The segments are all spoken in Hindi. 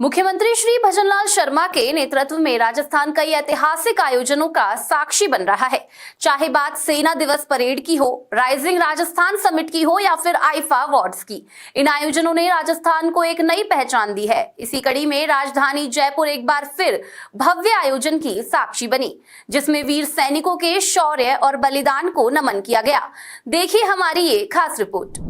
मुख्यमंत्री श्री भजनलाल शर्मा के नेतृत्व में राजस्थान कई ऐतिहासिक आयोजनों का साक्षी बन रहा है। चाहे बात सेना दिवस परेड की हो, राइजिंग राजस्थान समिट की हो या फिर आईफा अवार्ड्स की, इन आयोजनों ने राजस्थान को एक नई पहचान दी है। इसी कड़ी में राजधानी जयपुर एक बार फिर भव्य आयोजन की साक्षी बनी, जिसमें वीर सैनिकों के शौर्य और बलिदान को नमन किया गया। देखिए हमारी ये खास रिपोर्ट।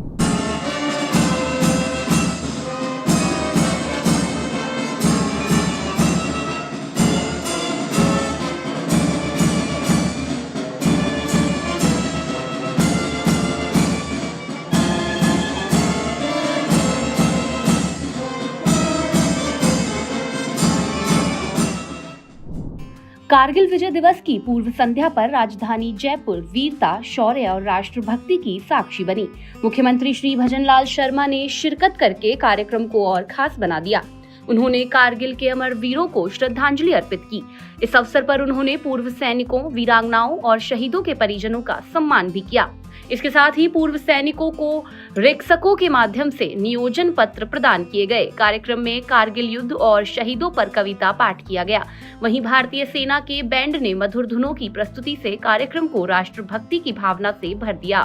कारगिल विजय दिवस की पूर्व संध्या पर राजधानी जयपुर वीरता, शौर्य और राष्ट्रभक्ति की साक्षी बनी। मुख्यमंत्री श्री भजनलाल शर्मा ने शिरकत करके कार्यक्रम को और खास बना दिया। उन्होंने कारगिल के अमर वीरों को श्रद्धांजलि अर्पित की। इस अवसर पर उन्होंने पूर्व सैनिकों, वीरांगनाओं और शहीदों के परिजनों का सम्मान भी किया। इसके साथ ही पूर्व सैनिकों को रेक्सकों के माध्यम से नियोजन पत्र प्रदान किए गए। कार्यक्रम में कारगिल युद्ध और शहीदों पर कविता पाठ किया गया। वहीं भारतीय सेना के बैंड ने मधुर धुनों की प्रस्तुति से कार्यक्रम को राष्ट्रभक्ति की भावना से भर दिया।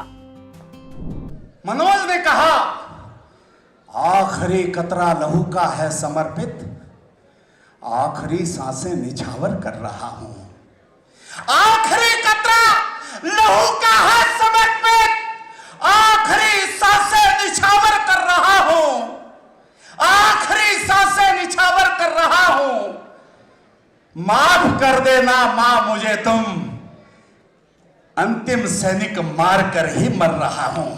मनोज ने कहा, आखिरी कतरा लहू का है समर्पित, आखिरी सांसें निछावर कर रहा हूं। आखिरी कतरा लहू का है समर्पित, आखिरी सांसें निछावर कर रहा हूं, आखिरी सांसें निछावर कर रहा हूं। माफ कर देना मां मुझे तुम, अंतिम सैनिक मार कर ही मर रहा हूं।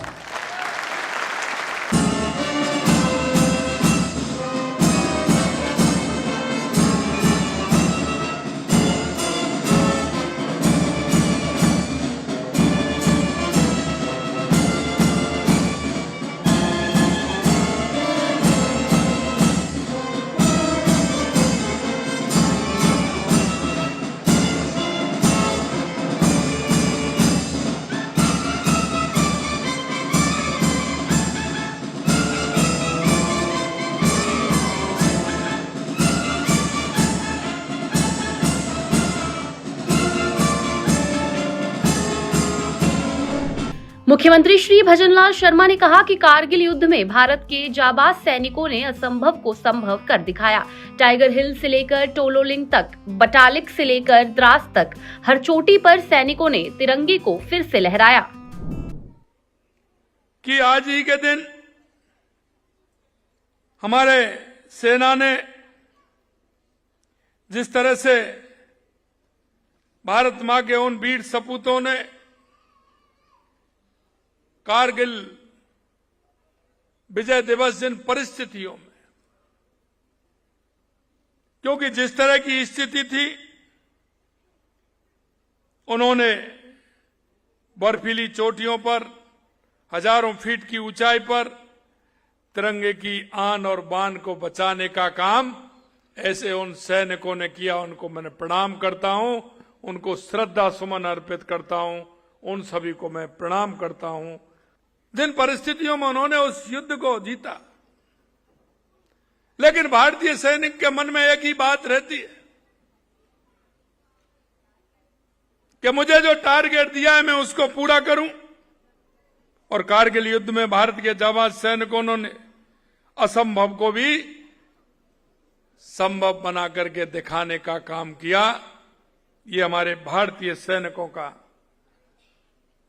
मुख्यमंत्री श्री भजनलाल शर्मा ने कहा कि कारगिल युद्ध में भारत के जाबाज सैनिकों ने असंभव को संभव कर दिखाया। टाइगर हिल से लेकर टोलोलिंग तक, बटालिक से लेकर द्रास तक, हर चोटी पर सैनिकों ने तिरंगे को फिर से लहराया। कि आज ही के दिन हमारे सेना ने जिस तरह से भारत मां के उन वीर सपूतों ने कारगिल विजय दिवस जिन परिस्थितियों में, क्योंकि जिस तरह की स्थिति थी, उन्होंने बर्फीली चोटियों पर, हजारों फीट की ऊंचाई पर तिरंगे की आन और बान को बचाने का काम ऐसे उन सैनिकों ने किया। उनको मैंने प्रणाम करता हूं, उनको श्रद्धा सुमन अर्पित करता हूं, उन सभी को मैं प्रणाम करता हूं जिन परिस्थितियों में उन्होंने उस युद्ध को जीता। लेकिन भारतीय सैनिक के मन में एक ही बात रहती है कि मुझे जो टारगेट दिया है मैं उसको पूरा करूं। और कारगिल युद्ध में भारत के जाबाज सैनिकों ने असंभव को भी संभव बना करके दिखाने का काम किया। ये हमारे भारतीय सैनिकों का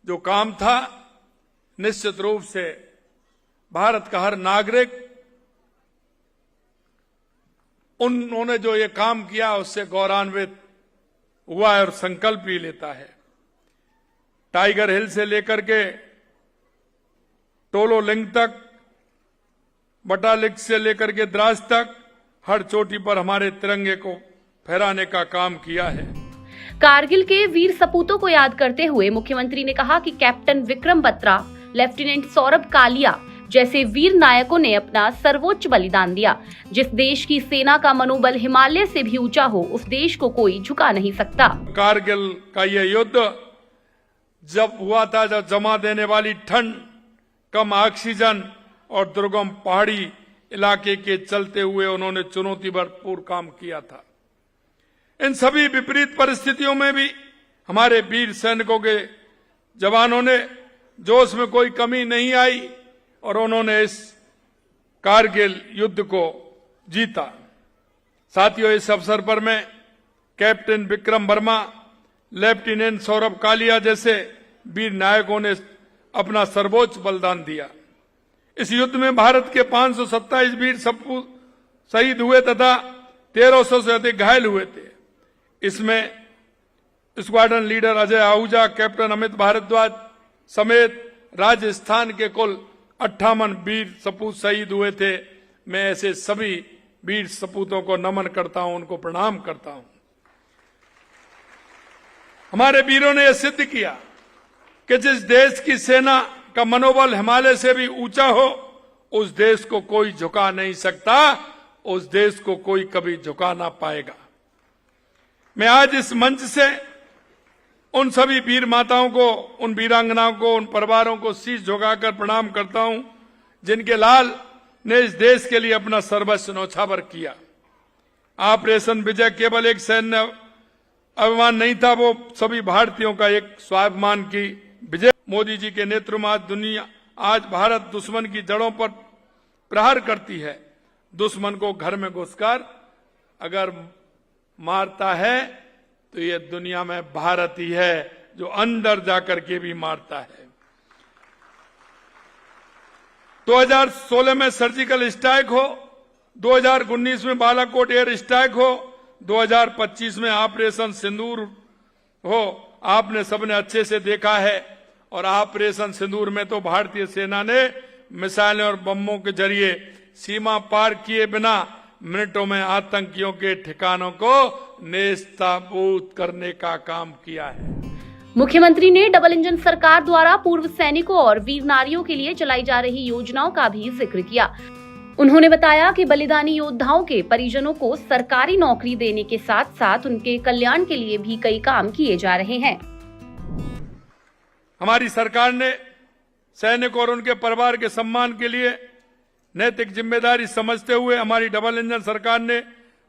जो काम था, निश्चित रूप से भारत का हर नागरिक उन्होंने जो ये काम किया उससे गौरवान्वित हुआ है और संकल्प भी लेता है। टाइगर हिल से लेकर के टोलोलिंग तक, बटालिक से लेकर के द्रास तक, हर चोटी पर हमारे तिरंगे को फहराने का काम किया है। कारगिल के वीर सपूतों को याद करते हुए मुख्यमंत्री ने कहा कि कैप्टन विक्रम बत्रा, लेफ्टिनेंट सौरभ कालिया जैसे वीर नायकों ने अपना सर्वोच्च बलिदान दिया। जिस देश की सेना का मनोबल हिमालय से भी ऊंचा हो, उस देश को कोई झुका नहीं सकता। कारगिल का यह युद्ध जब हुआ था, जब जमा देने वाली ठंड, कम ऑक्सीजन और दुर्गम पहाड़ी इलाके के चलते हुए उन्होंने चुनौती भरपूर काम किया था। इन सभी विपरीत परिस्थितियों में भी हमारे वीर सैनिकों के जवानों ने जोश में कोई कमी नहीं आई और उन्होंने इस कारगिल युद्ध को जीता। साथियों, इस अवसर पर मैं कैप्टन विक्रम वर्मा, लेफ्टिनेंट सौरभ कालिया जैसे वीर नायकों ने अपना सर्वोच्च बलिदान दिया। इस युद्ध में भारत के 527 वीर सपूत शहीद हुए तथा 1300 से अधिक घायल हुए थे। इसमें squadron leader Ajay Ahuja, captain Amit Bharadwaj समेत राजस्थान के कुल 58 वीर सपूत शहीद हुए थे। मैं ऐसे सभी वीर सपूतों को नमन करता हूं, उनको प्रणाम करता हूं। हमारे वीरों ने यह सिद्ध किया कि जिस देश की सेना का मनोबल हिमालय से भी ऊंचा हो, उस देश को कोई झुका नहीं सकता, उस देश को कोई कभी झुका ना पाएगा। मैं आज इस मंच से उन सभी वीर माताओं को, उन वीरांगनाओं को, उन परिवारों को शीश झुकाकर प्रणाम करता हूं, जिनके लाल ने इस देश के लिए अपना सर्वस्व न्यौछावर किया। ऑपरेशन विजय केवल एक सैन्य अभिमान नहीं था, वो सभी भारतीयों का एक स्वाभिमान की विजय। मोदी जी के नेतृत्व में आज भारत दुश्मन की जड़ों पर प्रहार करती है। दुश्मन को घर में घुसकर अगर मारता है तो ये दुनिया में भारत ही है जो अंदर जाकर के भी मारता है। 2016 में सर्जिकल स्ट्राइक हो, 2019 में बालाकोट एयर स्ट्राइक हो, 2025 में ऑपरेशन सिंदूर हो, आपने सबने अच्छे से देखा है। और ऑपरेशन सिंदूर में तो भारतीय सेना ने मिसाइलें और बमों के जरिए सीमा पार किए बिना मिनटों में आतंकियों के ठिकानों को नेस्तनाबूद करने का काम किया है। मुख्यमंत्री ने डबल इंजन सरकार द्वारा पूर्व सैनिकों और वीर नारियों के लिए चलाई जा रही योजनाओं का भी जिक्र किया। उन्होंने बताया कि बलिदानी योद्धाओं के परिजनों को सरकारी नौकरी देने के साथ साथ उनके कल्याण के लिए भी कई काम किए जा रहे हैं। हमारी सरकार ने सैनिक और उनके परिवार के सम्मान के लिए नैतिक जिम्मेदारी समझते हुए हमारी डबल इंजन सरकार ने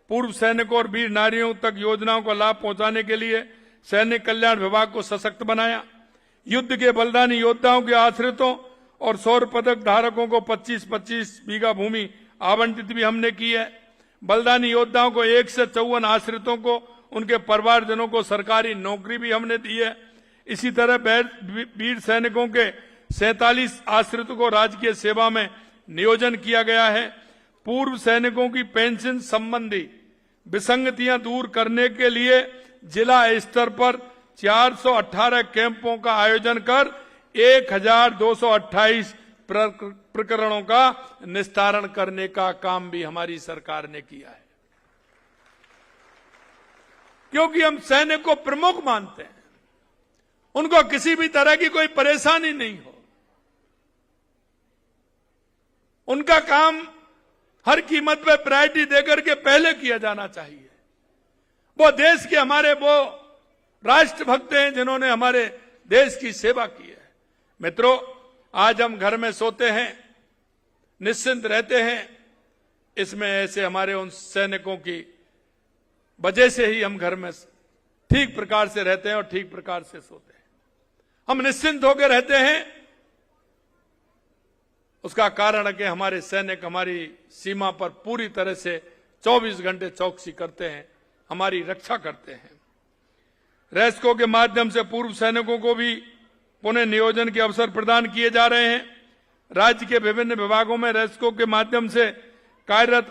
पूर्व सैनिकों और वीर नारियों तक योजनाओं का लाभ पहुंचाने के लिए सैनिक कल्याण विभाग को सशक्त बनाया। युद्ध के बलिदानी योद्धाओं के आश्रितों और सौर पदक धारकों को 25-25 बीघा भूमि आवंटित भी हमने की है। बलिदानी योद्धाओं को 1 से 54 आश्रितों को, उनके परिवारजनों को सरकारी नौकरी भी हमने दी है। इसी तरह वीर सैनिकों के 47 आश्रितों को राजकीय सेवा में नियोजन किया गया है। पूर्व सैनिकों की पेंशन संबंधी विसंगतियां दूर करने के लिए जिला स्तर पर 418 कैंपों का आयोजन कर 1228 प्रकरणों का निस्तारण करने का काम भी हमारी सरकार ने किया है। क्योंकि हम सैनिक को प्रमुख मानते हैं, उनको किसी भी तरह की कोई परेशानी नहीं हो। उनका काम हर कीमत पे प्रायोरिटी देकर के पहले किया जाना चाहिए। वो देश के हमारे वो राष्ट्रभक्त हैं जिन्होंने हमारे देश की सेवा की है। मित्रों, आज हम घर में सोते हैं, निश्चिंत रहते हैं, इसमें ऐसे हमारे उन सैनिकों की वजह से ही हम घर में ठीक प्रकार से रहते हैं और ठीक प्रकार से सोते हैं। हम निश्चिंत होकर रहते हैं, उसका कारण है कि हमारे सैनिक हमारी सीमा पर पूरी तरह से 24 घंटे चौकसी करते हैं, हमारी रक्षा करते हैं। रेस्को के माध्यम से पूर्व सैनिकों को भी पुनः नियोजन के अवसर प्रदान किए जा रहे हैं। राज्य के विभिन्न विभागों में रेस्को के माध्यम से कार्यरत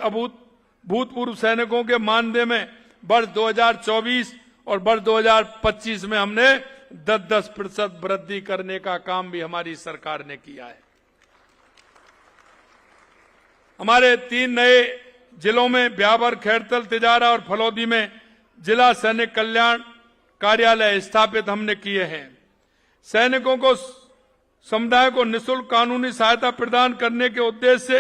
भूतपूर्व सैनिकों के मानदेय में वर्ष 2024 और वर्ष 2025 में हमने 10% वृद्धि करने का काम भी हमारी सरकार ने किया है। हमारे 3 नए जिलों में ब्यावर, खैरतल, तिजारा और फलौदी में जिला सैनिक कल्याण कार्यालय स्थापित हमने किए हैं। सैनिकों को समुदाय को निःशुल्क कानूनी सहायता प्रदान करने के उद्देश्य से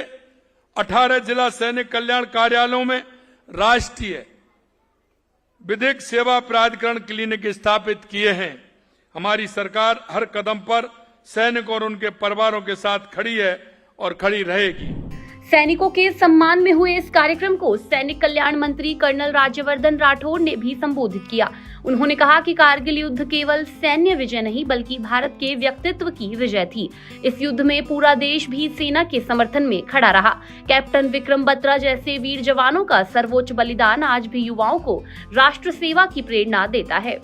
18 जिला सैनिक कल्याण कार्यालयों में राष्ट्रीय विधिक सेवा प्राधिकरण क्लिनिक स्थापित किए हैं। हमारी सरकार हर कदम पर सैनिकों और उनके परिवारों के साथ खड़ी है और खड़ी रहेगी। सैनिकों के सम्मान में हुए इस कार्यक्रम को सैनिक कल्याण मंत्री कर्नल राज्यवर्धन राठौड़ ने भी संबोधित किया। उन्होंने कहा कि कारगिल युद्ध केवल सैन्य विजय नहीं बल्कि भारत के व्यक्तित्व की विजय थी। इस युद्ध में पूरा देश भी सेना के समर्थन में खड़ा रहा। कैप्टन विक्रम बत्रा जैसे वीर जवानों का सर्वोच्च बलिदान आज भी युवाओं को राष्ट्र सेवा की प्रेरणा देता है।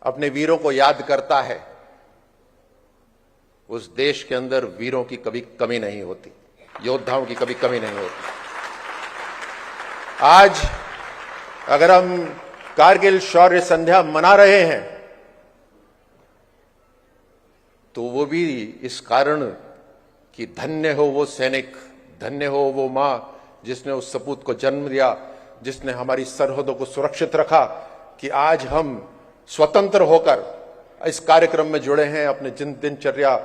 अपने वीरों को याद करता है, उस देश के अंदर वीरों की कभी कमी नहीं होती, योद्धाओं की कभी कमी नहीं होती। आज अगर हम कारगिल शौर्य संध्या मना रहे हैं तो वो भी इस कारण कि धन्य हो वो सैनिक, धन्य हो वो मां जिसने उस सपूत को जन्म दिया, जिसने हमारी सरहदों को सुरक्षित रखा, कि आज हम स्वतंत्र होकर इस कार्यक्रम में जुड़े हैं, अपने दिनचर्या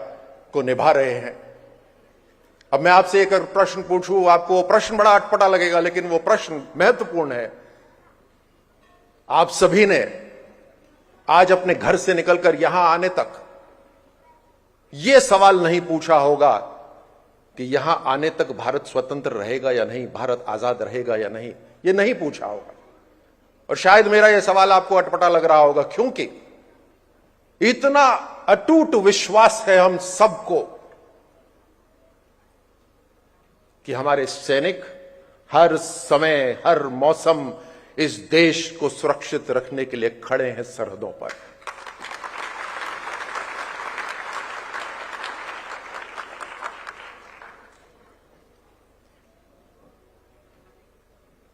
को निभा रहे हैं। अब मैं आपसे एक प्रश्न पूछूं, आपको वो प्रश्न बड़ा अटपटा लगेगा, लेकिन वो प्रश्न महत्वपूर्ण है। आप सभी ने आज अपने घर से निकलकर यहां आने तक यह सवाल नहीं पूछा होगा कि यहां आने तक भारत स्वतंत्र रहेगा या नहीं, भारत आजाद रहेगा या नहीं, यह नहीं पूछा होगा। और शायद मेरा यह सवाल आपको अटपटा लग रहा होगा, क्योंकि इतना अटूट विश्वास है हम सबको कि हमारे सैनिक हर समय हर मौसम इस देश को सुरक्षित रखने के लिए खड़े हैं सरहदों पर।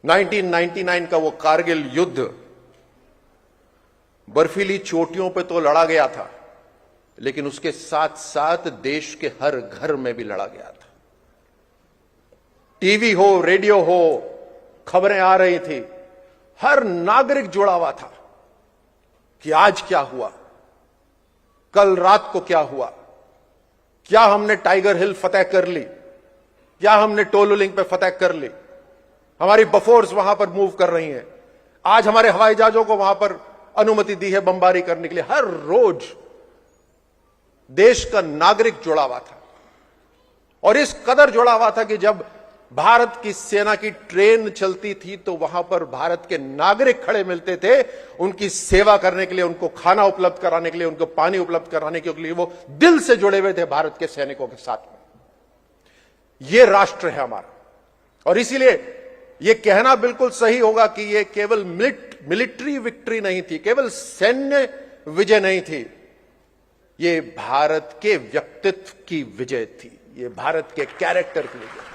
(1999) का वो कारगिल युद्ध बर्फीली चोटियों पे तो लड़ा गया था, लेकिन उसके साथ साथ देश के हर घर में भी लड़ा गया था। टीवी हो, रेडियो हो, खबरें आ रही थी, हर नागरिक जुड़ा हुआ था कि आज क्या हुआ, कल रात को क्या हुआ, क्या हमने टाइगर हिल फतेह कर ली, क्या हमने टोलुलिंग पे फतेह कर ली, हमारी बफोर्स वहां पर मूव कर रही हैं, आज हमारे हवाई जहाजों को वहां पर अनुमति दी है बमबारी करने के लिए। हर रोज देश का नागरिक जुड़ा हुआ था, और इस कदर जुड़ा हुआ था कि जब भारत की सेना की ट्रेन चलती थी तो वहां पर भारत के नागरिक खड़े मिलते थे, उनकी सेवा करने के लिए, उनको खाना उपलब्ध कराने के लिए, उनको पानी उपलब्ध कराने के लिए। वो दिल से जुड़े हुए थे भारत के सैनिकों के साथ में। ये राष्ट्र है हमारा, और इसीलिए ये कहना बिल्कुल सही होगा कि ये केवल मिलिट्री विक्ट्री नहीं थी, केवल सैन्य विजय नहीं थी, ये भारत के व्यक्तित्व की विजय थी, ये भारत के कैरेक्टर की विजय।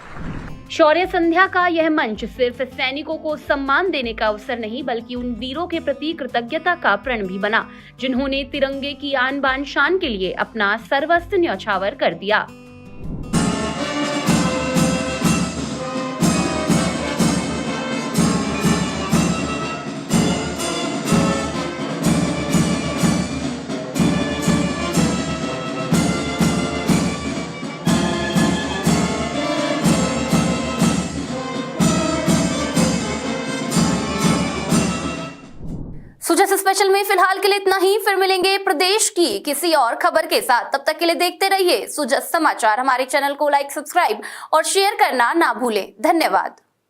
शौर्य संध्या का यह मंच सिर्फ सैनिकों को सम्मान देने का अवसर नहीं बल्कि उन वीरों के प्रति कृतज्ञता का प्रण भी बना, जिन्होंने तिरंगे की आन बान शान के लिए अपना सर्वस्व न्यौछावर कर दिया। सुजस स्पेशल में फिलहाल के लिए इतना ही। फिर मिलेंगे प्रदेश की किसी और खबर के साथ। तब तक के लिए देखते रहिए सुजस समाचार। हमारे चैनल को लाइक, सब्सक्राइब और शेयर करना ना भूलें। धन्यवाद।